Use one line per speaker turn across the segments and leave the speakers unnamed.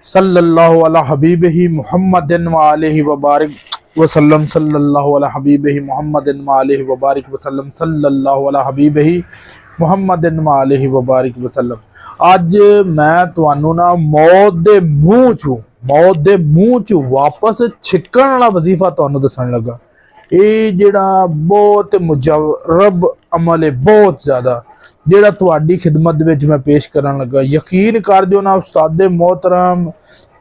सल्लल्लाहु अला हबीबिही मुहम्मदिन व आलिहि व बारिक वसल्लम सल्लल्लाहु अला हबीबिही मुहम्मदिन व आलिहि व बारिक वसल्लम सल्लल्लाहु अला हबीबिही मुहम्मदिन व आलिहि व बारिक वसल्लम। अज मैं तुहानू ना मौत दे मूँह चो वापस छिकण वाला वजीफा तुहानू दसन लगा। ये जिहड़ा बहुत मुजरब अमल है, बहुत ज़्यादा जिहड़ा तुहाडी खिदमत विच मैं पेश करन लगा। यकीन कर दिओ ना उस्तादे मोहतरम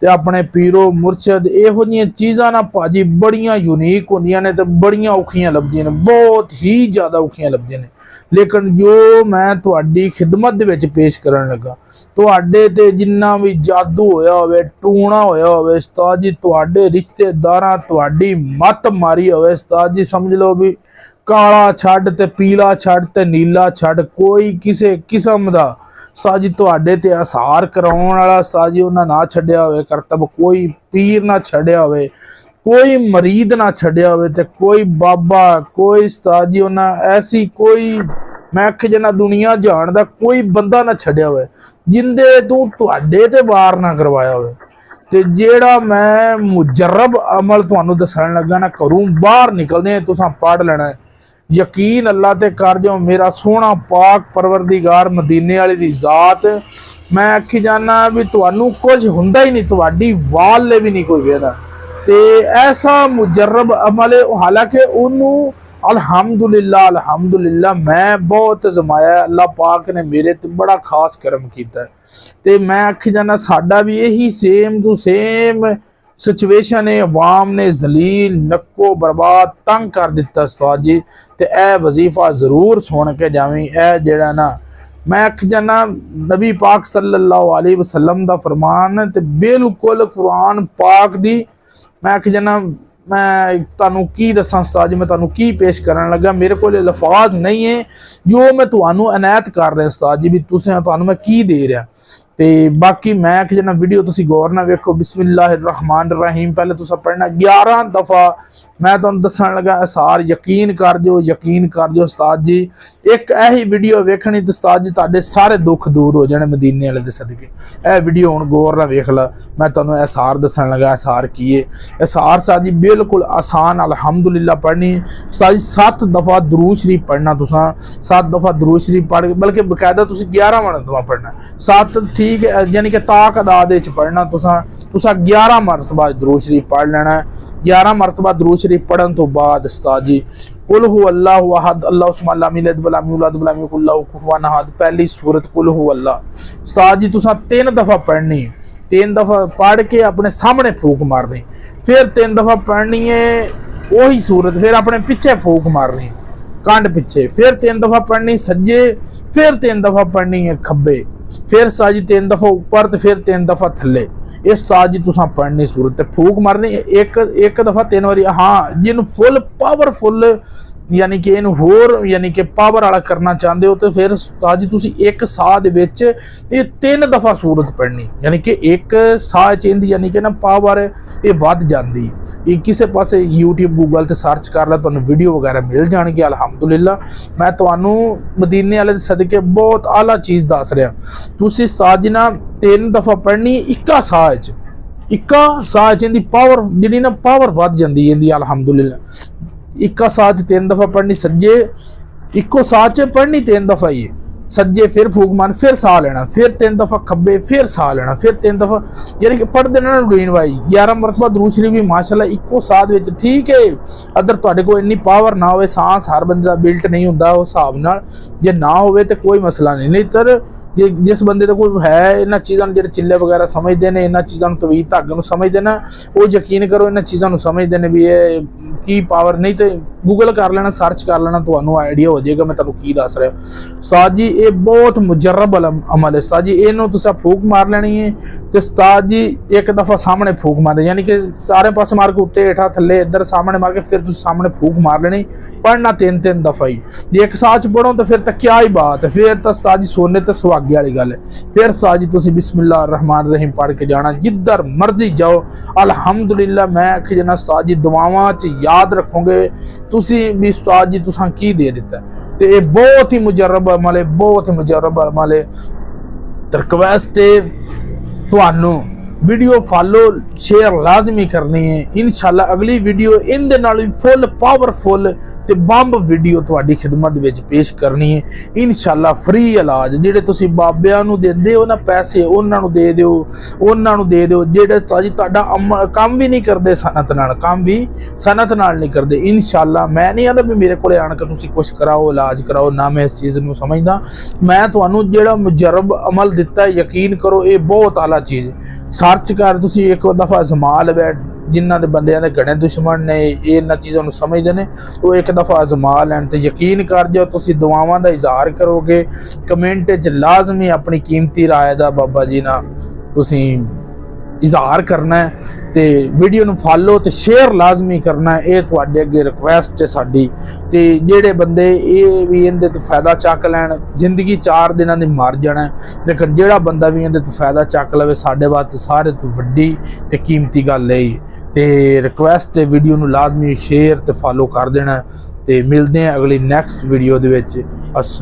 ते अपने पीरो मुर्शद इहो जिहियां चीज़ां ना भाजी बड़ियां यूनीक होंदियां ने ते बड़ियां औखियां लभदियां ने, बहुत ही ज़्यादा औखियां लभदियां ने। लेकिन जो मैं तुहाडी खिदमत दे विच पेश करन लगा, तुहाडे ते जिन्ना भी जादू होया होवे, टूणा होया होवे उस्ताद जी, तुहाडे रिश्तेदारां तुहाडी मत मारी होवे उस्ताद जी, समझ लो भी काला छड़ ते पीला छड़ ते नीला छड़, कोई किसी किस्म दा उस्ताद जी तुहाडे ते असर कराउण वाला उस्ताद जी उन्हां ना छड्डिया होवे करतब, कोई पीर ना छड्डिया होवे, कोई मरीद ना छड्डिया होवे ते कोई बाबा कोई उस्ताद जी उन्हां ऐसी कोई मैं आख जना दुनिया जान दा कोई बंदा ना छड्डिया होवे जिंदे तू तुहाडे ते वार ना करवाया होवे। ते जेड़ा मैं मुजरब अमल तुहानू दसन लगा ना, घरों बाहर निकलदे तुसां पढ़ लेना है। यकीन अल्लाह ते कर जो, मेरा सोहना पाक परवरदिगार मदीने वाले दी जात, मैं आखी जाना भी तुहानू कुछ हुंदा ही नहीं, तुहाडी वाल ले भी नहीं कोई वेदा। ते ऐसा मुजरब अमल है, हालांकि उन्नू अल्हम्दुलिल्लाह मैं बहुत जमाया, अल्लाह पाक ने मेरे ते बड़ा खास करम किया। ते मैं आखी जाना साडा भी यही सेम टू सेम सिचुएशन है। अवाम ने जलील नक्को बर्बाद तंग कर दिता उस्ताद जी। ते ए वजीफा जरूर सुन के जावी। ए जेड़ा ना मैं आख जाना नबी पाक सल्लल्लाहु अलैहि वसल्लम दा फरमान ते बिल्कुल कुरान पाक दी मैं आख जाना, मैं तुहानू की दसां उस्ताद जी, मैं तुहानू की पेश करन लगा, मेरे को लफाज नहीं है जो मैं तुहानू अनायत कर रहा उस्ताद जी, भी तुसें तुहानू मैं की दे रहा। ते बाकी मैं आख जाना वीडियो तुसी गौर ना वेखो। बिस्मिल्लाहिर्रहमानिर्रहीम पहले तुसा पढ़ना 11 दफ़ा मैं तुहानू दसन लगा असार। यकीन कर दिओ उस्ताद जी, एक ऐही वीडियो वेखनी तो उस्ताद जी तुहाडे सारे दुख दूर हो जाने मदीने वाले दे सदके। ए वीडियो हुण गौर ना वेख ला, मैं तुहानू असार दसन लगा। असार की है असार उस्ताद जी बिल्कुल आसान अल्हम्दुलिल्लाह पढ़नी उस्ताद जी। 7 दफ़ा दुरूद शरीफ पढ़ना तुसां, 7 दफ़ा दुरूद शरीफ पढ़ बल्कि बकायदा तुसी 11 मरतबा पढ़ना। 7 ठीक है, यानी कि ताकदाद पढ़ना तुसा 11 मरतबा दुरूद शरीफ पढ़ लेना। 11 मरतबा दुरूद शरीफ पढ़न तो बाद उस्ताद जी कुल हु अल्लाहु अहद अल्लाहु समद लम यलिद व लम यूलद व लम यकुल लहू कुफुवन अहद, पहली सूरत कुल हु अल्लाह उस्ताद जी तुसा 3 दफ़ा पढ़नी। 3 दफ़ा पढ़ के अपने सामने फूक मारनी, फिर 3 दफ़ा पढ़नी है वही सूरत, फिर अपने पीछे फूक मारनी कंड पीछे, फिर 3 दफ़ा पढ़नी सज्जे, फिर 3 दफ़ा पढ़नी है खब्बे, फिर उस्ताद जी 3 दफ़ा ऊपर तो फिर 3 दफ़ा थल्ले। इस उस्ताद जी तुसां पढ़नी सूरत ते फूक मारनी एक दफ़ा 3 बारी। हाँ जिन फुल पावरफुल यानी कि इन होर यानी कि पावर वाला करना चाहते हो तो फिर उस्ताद जी तुसी एक साह दे विच ये 3 दफ़ा सूरत पढ़नी, यानी कि एक साह च इंदी यानी कि ना पावर ये वध जाती। ये किसी पासे यूट्यूब गूगल ते सर्च कर ला, तुहानू वीडियो वगैरह मिल जाएगी अल्हम्दुलिल्लाह। मैं तुहानू मदीने वाले सदके बहुत आला चीज़ दस रहा। तुसी उस्ताद जी ना 3 दफ़ा पढ़नी इक्का साह च, इक्का साह च इंदी पावर जिहड़ी ना पावर वध जाती इंदी अल्हम्दुलिल्लाह। इक्का साह 3 दफ़ा पढ़नी सज्जे, इक्को साह च पढ़नी 3 दफ़ा ही सज्जे, फिर फूक मार, फिर साह लेना, फिर 3 दफ़ा खब्बे, फिर साह लेना, फिर 3 दफ़ा, यानी कि पढ़ देना रूटीन वाई। 11 मरतबा दुरूद शरीफ भी माशाअल्लाह इक्को साह विच ठीक है। अगर तुहाडे कोल इन्नी पावर ना होवे, सांस हर बंदे दा बिल्ट नहीं हुंदा उस हिसाब नाल, जे ना होवे तो कोई मसला नहीं। नहीं तर जे जिस बंदे दे कोल है इन्हां चीज़ां नूं, जिहड़े चिल्ले वगैरह समझदे ने, इन्हां चीज़ां नूं तवीज़ धागे नूं समझदे ना, वो यकीन करो इन्हां चीज़ां नूं समझदे ने भी ये की पावर। नहीं तो गूगल कर लेना, सर्च कर लेना, तुहानू आइडिया हो जाएगा मैं तुहानू की दस रहा। उस्ताद जी ये बहुत मुजरब अमल है उस्ताद जी, इहनूं तुसीं फूक मार लेनी है तो उस्ताद जी एक दफ़ा सामने फूक मार, यानी कि सारे पासे मार के उत्ते हेठा थल्ले इधर सामने मार के फिर तुसीं सामने फूक मार लेनी। पढ़ना 3 दफ़ा ही, जे एक साथ पढ़ो तो फिर तो क्या ही बात है, फिर तो उस्ताद जी सोने तो सुहागे वाली गल है। फिर उस्ताद जी तुसीं बिस्मिल्लाहिर्रहमानिर्रहीम पढ़ के जाना, जिधर मर्जी जाओ अल्हम्दुलिल्लाह। मैं आखी जाना उस्ताद जी दुआवां च याद रखोगे तुसी भी उस्ताद जी तुसां की दे दिता। तो ये बहुत ही मुजरब अमल है, बहुत ही मुजरब अमल है। रिक्वेस्ट है तुहानू वीडियो फॉलो शेयर लाजमी करनी है। इंशाल्लाह अगली वीडियो इन दे नाल फुल पावरफुल ते बंब वीडियो तुहाडी खिदमत विच पेश करनी है। इंशाल्लाह फ्री इलाज जिहड़े तुसीं बाबियां नूं दिंदे हो ना पैसे उन्हां नूं दे दिओ, उन्हां नूं दे दिओ जिहड़े तुहाडा काम भी नहीं करदे सनत नाल, काम भी सनत नाल नहीं करदे। इंशाल्लाह मैं नहीं आंदा भी मेरे कोले आण के तुसीं कुछ कराओ इलाज कराओ, ना मैं इस चीज़ नूं समझदा। मैं तुहानूं जिहड़ा मुजरब अमल दिता यकीन करो ये बहुत आला चीज़ है। सर्च कर तुसीं एक दफ़ा आजमा लवै, जिन्हां दे बंदियां दे घणे दुश्मन ने इन्हां चीज़ों नूं समझदे ने वो एक दफ़ा आजमा लैण ते यकीन कर जाओ तुसीं दुआवां दा इज़हार करोगे। कमेंट च लाजमी अपनी कीमती राय दा बाबा जी ना तुसीं इज़हार करना है ते वीडियो नूं फॉलो ते शेयर लाजमी करना है। ये तुहाडे अगे रिक्वेस्ट है साडी। ते जेड़े बंदे ये भी इहदे तो फायदा चक लैण, जिंदगी 4 दिनां दी मर जाना है, लेकिन जेड़ा बंदा भी इहदे तो फायदा चक लवे साडे वास्ते सारे तो वड्डी ते कीमती गल है। ते रिक्वेस्ट है वीडियो नूं लाजमी शेयर ते फॉलो कर देना। ते मिलदे हैं अगली नैक्सट वीडियो दे विच। अस्सलाम।